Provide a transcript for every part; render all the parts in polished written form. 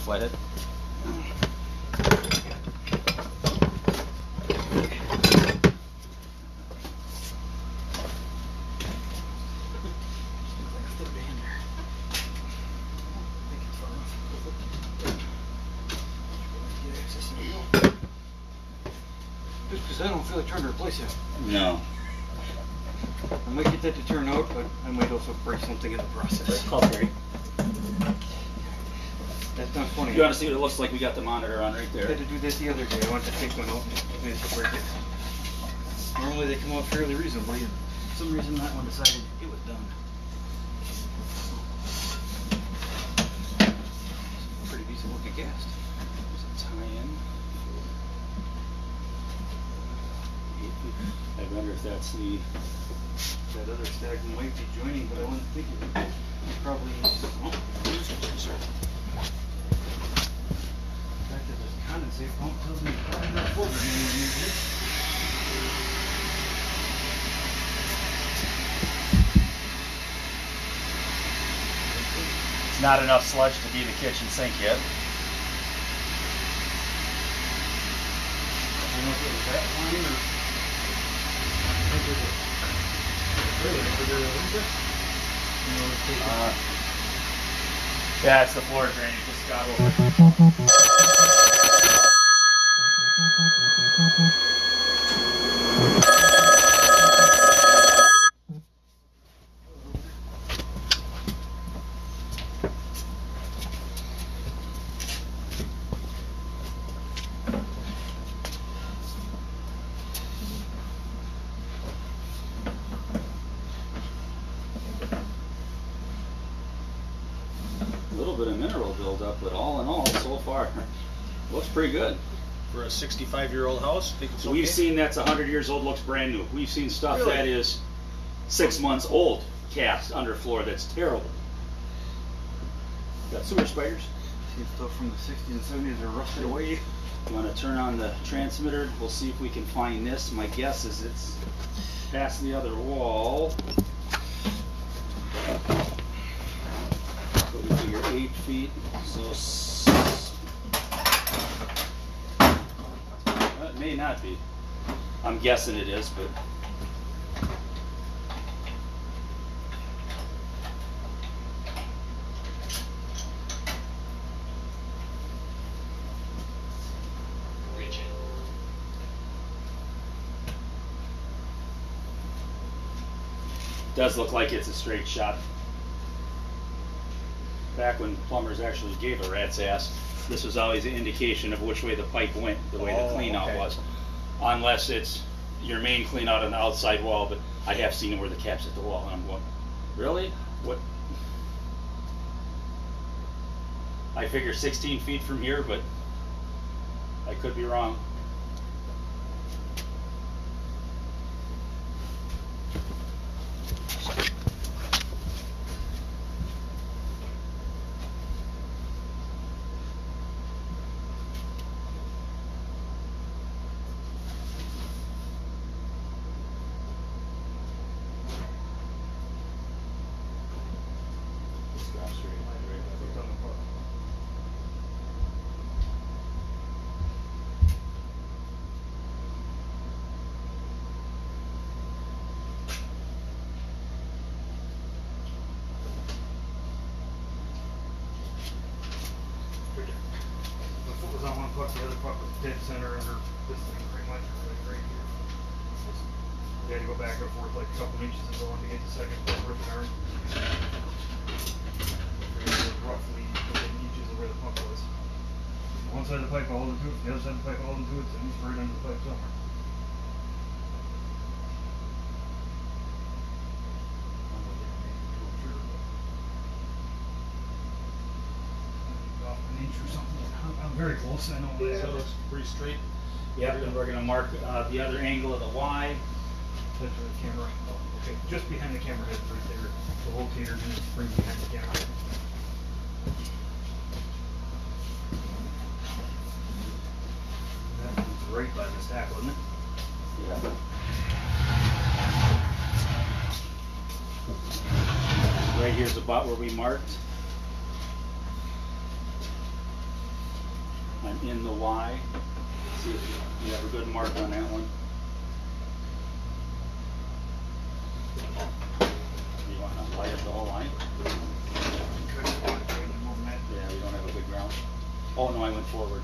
flathead. Just because I don't feel like trying to replace it. No. I might get that to turn out, but I might also break something in the process. Okay. That's not funny. You want to see what it looks like? We got the monitor on right I there. had to do that the other day. I wanted to take one out and managed to break it. Normally they come out fairly reasonably, and for some reason that one decided it was done. Pretty decent looking cast. There's a tie-in. I wonder if that's the... That other stag might be joining, but I wouldn't think it would. Probably. Oh, sir. The fact that there's condensate pump tells me it's probably not full anymore. It's not enough sludge to be the kitchen sink yet. I don't know if it was that line or. Yeah, it's the floor drain. It just got over. A little bit of mineral buildup, but all in all, so far, looks pretty good. For a 65-year-old house, I think it's So okay. we've seen that's 100 years old, looks brand new. We've seen stuff Really? that is 6 months old, cast underfloor, that's terrible. Got sewer spiders. See stuff from the 60s and 70s are rusted away. You want to turn on the transmitter? We'll see if we can find this. My guess is it's past the other wall. But we figure 8 feet, so it may not be. I'm guessing it is, but does look like it's a straight shot. Back when plumbers actually gave a rat's ass, this was always an indication of which way the pipe went, the way the clean out was. Unless it's your main clean out on the outside wall, but I have seen it where the cap's at the wall, and I'm going, really? What? I figure 16 feet from here, but I could be wrong. The foot was on one puck, the other puck was dead center under this thing pretty much right here. We had to go back and forth like a couple inches and go on to get the second foot worth of iron. Roughly within inches of where the pump was. One side of the pipe I hold into it, the other side of the pipe I hold into it, and it's right under the pipe somewhere. Off an inch or something. I'm very close, I know that. So it looks pretty straight. Yep, and we're going to mark the other angle of the Y. That's where the camera. Oh, okay, just behind the camera head right there. The locator's in the spring behind the camera head. That one's right by the stack, wasn't it? Yeah. Right here's about where we marked. in the Y. See if you have a good mark on that one. You want to light up the whole line? Yeah, we don't have a good ground. Oh no, I went forward.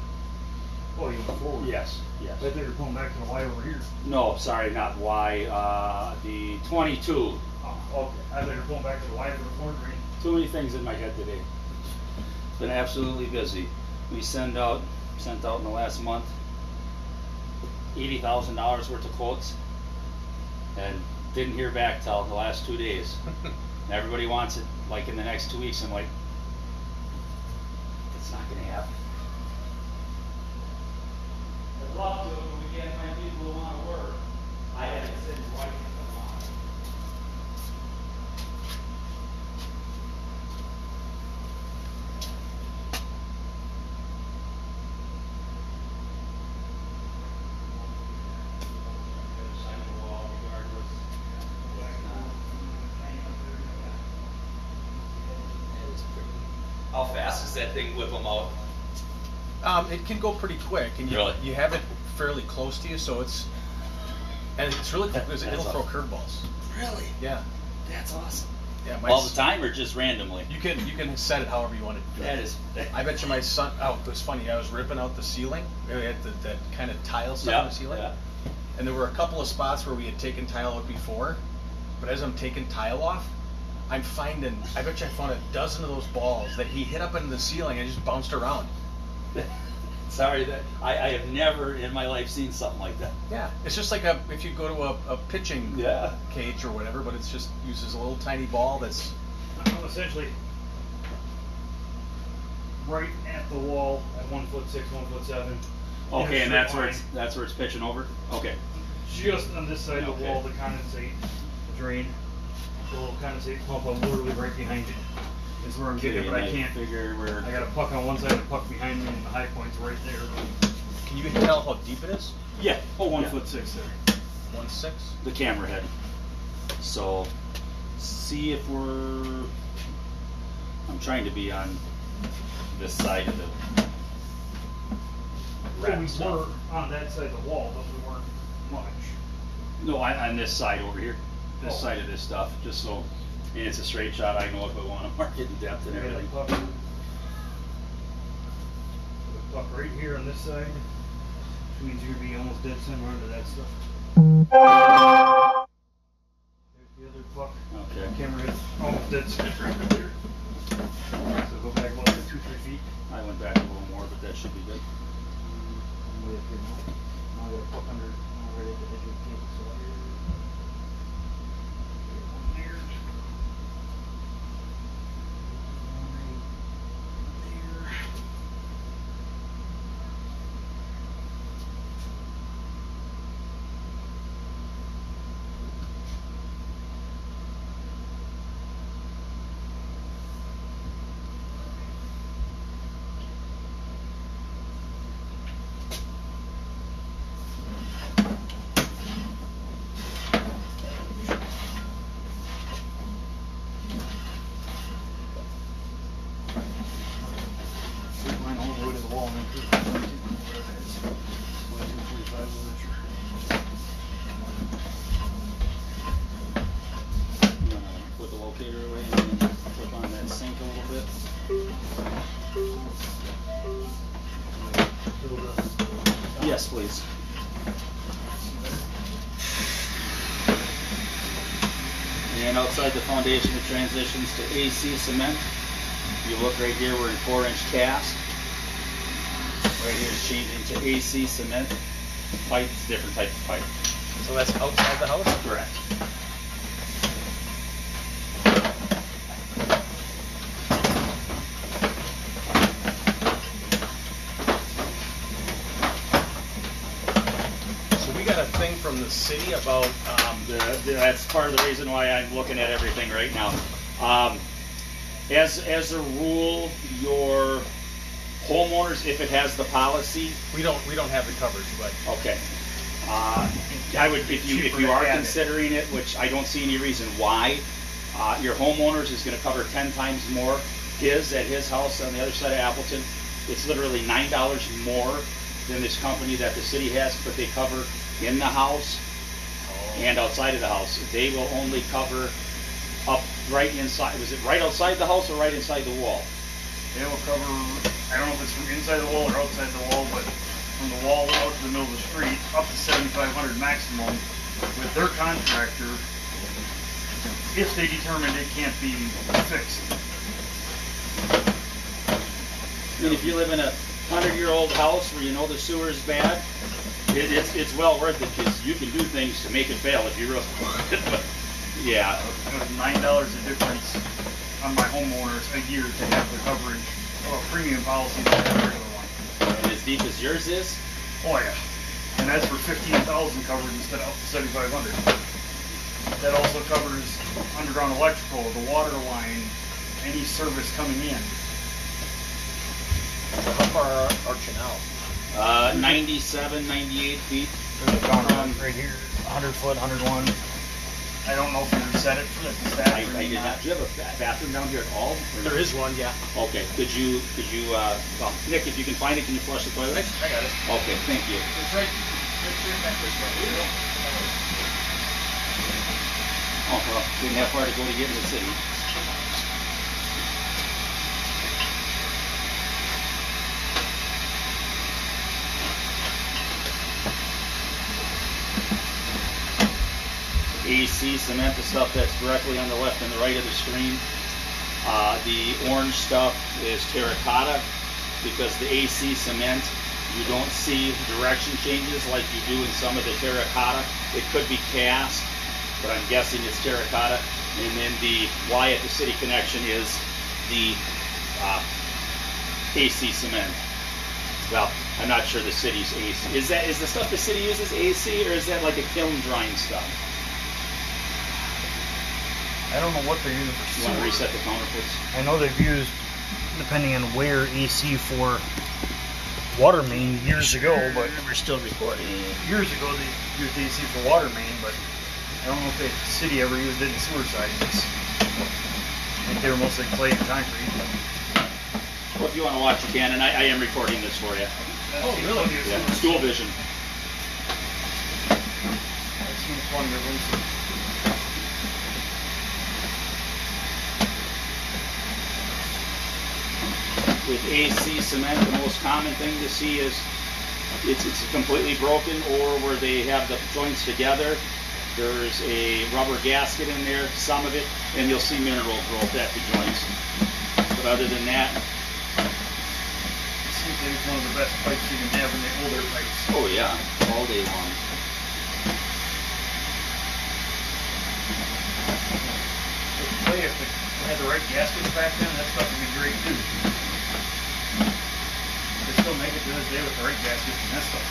Oh, you went forward? Yes, yes. I thought you were pulling back to the Y over here. No, sorry, not Y. The 22. Oh, okay. I thought you were pulling back to the Y over the floor drain. Too many things in my head today. Been absolutely busy. We sent out in the last month $80,000 worth of quotes, and didn't hear back till the last 2 days. Everybody wants it like in the next 2 weeks. I'm like, it's not going to happen. I'd love to, but we can't find people who want to work. I had to sit right in the line. How fast does that thing whip them out? It can go pretty quick, and you have it fairly close to you, so it's really cool because it'll throw curveballs. Really? Yeah. That's awesome. Yeah. All the time or just randomly? You can set it however you want to do it. That is. I bet you my son. Oh, it was funny. I was ripping out the ceiling. We had that kind of tile stuff on the ceiling, and there were a couple of spots where we had taken tile out before, but as I'm taking tile off, I'm finding. I bet you I found a dozen of those balls that he hit up into the ceiling and just bounced around. Sorry, that I have never in my life seen something like that. Yeah, it's just like if you go to a pitching cage or whatever, but it's just uses a little tiny ball that's essentially right at the wall at 1'6", 1'7". Okay, and that's where it's pitching over. Okay. Just on this side of the wall, the condensate drain, the little condensate pump, I'm literally right behind it. Is where I'm getting it, but I can't figure where. I got a puck on one side and a puck behind me, and the high point's right there. Can you tell how deep it is? Yeah. Oh, 1'6" there. 1'6". The camera head. So, see if we're. I'm trying to be on this side of the. Well, we were on that side of the wall, but we weren't much. No, on this side over here. This side of this stuff, just so. And it's a straight shot, I know if I want to mark it in depth and everything. The puck right here on this side, which means you'd be almost dead center under that stuff. There's the other puck. Okay. Camera hit almost dead center right there. So go back about 2-3 feet. I went back a little more, but that should be good. I'm way up here now. Now I got a puck under, right at the edge of the table. So here. Put the locator away and then flip on that sink a little bit. Yes, please. And outside the foundation, it transitions to AC cement. If you look right here, we're in 4-inch cast. Right here is changing to AC cement. Pipe, different type of pipe. So that's outside the house? Correct. Thing from the city about that's part of the reason why I'm looking at everything right now. As a rule, your homeowners, if it has the policy, we don't have the coverage, but okay. I would if you are considering it, which I don't see any reason why. Your homeowners is going to cover 10 times more. His at his house on the other side of Appleton It's literally $9 more than this company that the city has, but they cover in the house and outside of the house. They will only cover up right inside. Was it right outside the house or right inside the wall? They will cover, I don't know if it's from inside the wall or outside the wall, but from the wall out to the middle of the street, up to 7,500 maximum with their contractor, if they determine it can't be fixed. And if you live in a 100-year-old house where you know the sewer is bad, it's well worth it, because you can do things to make it fail if you really want it. But yeah. It was $9 a difference on my homeowners a year to have the coverage of a premium policy than a regular one. And as deep as yours is? Oh yeah. And that's for 15,000 coverage instead of up to 7,500. That also covers underground electrical, the water line, any service coming in. How far are you now? 97, 98 feet. There's a counter right here, 100 foot, 101. I don't know if you reset it for the staff. I did not. Do you have a bathroom down here at all? There is one, yeah. Okay. Could you, well, Nick, if you can find it, can you flush the toilet? I got it. Okay, thank you. It's right back this way. Oh, well, didn't have far to go to get in the city. AC cement, the stuff that's directly on the left and the right of the screen. The orange stuff is terracotta, because the AC cement, you don't see direction changes like you do in some of the terracotta. It could be cast, but I'm guessing it's terracotta. And then the Y at the city connection is the AC cement. Well, I'm not sure the city's AC. Is the stuff the city uses AC, or is that like a kiln drying stuff? I don't know what they're using for You want to reset the counter, please? I know they've used, depending on where, AC for water main years ago, but we're still recording. Years ago they used AC for water main, but I don't know if the city ever used it in sewer side. I think they were mostly clay and concrete. Well, if you want to watch, you can, and I am recording this for you. Oh, really? Yeah, School Vision. I've seen fun releases. With AC cement, the most common thing to see is it's completely broken, or where they have the joints together. There's a rubber gasket in there, some of it, and you'll see mineral growth at the joints. But other than that, it seems like it's one of the best pipes you can have in the older pipes. oh yeah, all day long. If they had the right gaskets back then, that stuff would be great too. They still make it to this day with the right gaskets and that stuff.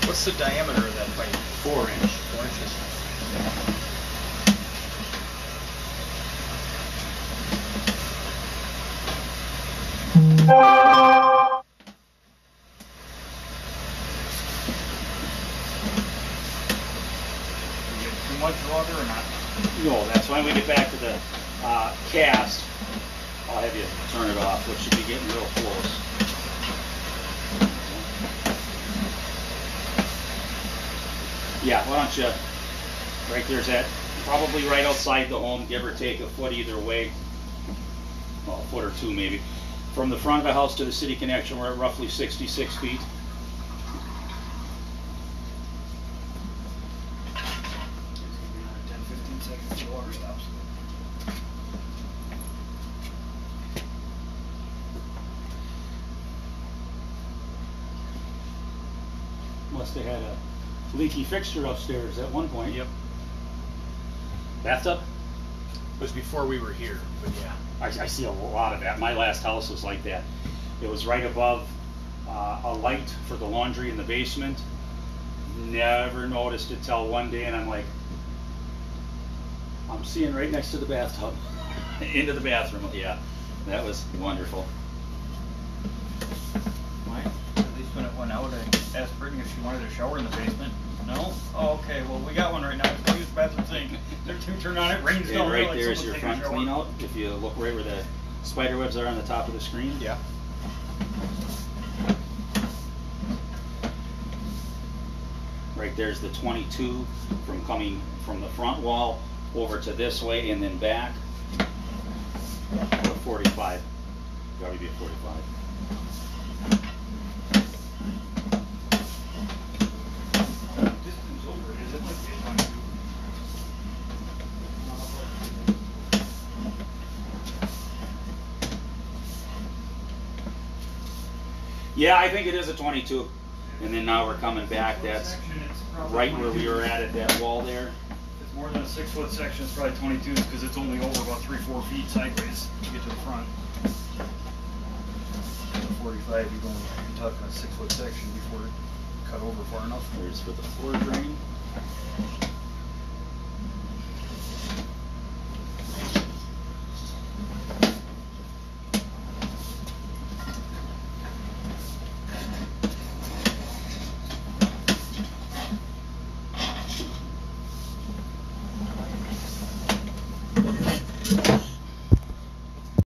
What's the diameter of that pipe? 4 inch. 4 inches. You get too much water or not? No, that's why we get back to the cast. I'll have you turn it off, which should be getting real close. Yeah, why don't you, right there's that, probably right outside the home, give or take a foot either way. Well, a foot or two maybe. From the front of the house to the city connection, we're at roughly 66 feet. It's gonna be another 10-15 seconds till the water stops. Must have had a leaky fixture upstairs at one point. Yep. Bathtub? It was before we were here, but yeah. I see a lot of that. My last house was like that. It was right above a light for the laundry in the basement. Never noticed it till one day, and I'm like, I'm seeing right next to the bathtub. Into the bathroom, yeah. That was wonderful. Mine, at least when it went out, I asked Brittany if she wanted a shower in the basement. No? Oh, okay, well, we got one right now. Go use the bathroom sink. Turn on it, rains And down right like there's someone's your taking a front shower. clean out. If you look right where the spider webs are on the top of the screen. Yeah. Right there's the 22 from coming from the front wall over to this way and then back. Or 45. Probably be a 45. Distance over it, is it? Might be a 22. Yeah, I think it is a 22. And then now we're coming back. That's right where we were at that wall there. If it's more than a 6 foot section, it's probably 22 because it's only over about 3-4 feet sideways to get to the front. At 45, you're talking a 6 foot section before it cut over far enough. There's for the floor drain.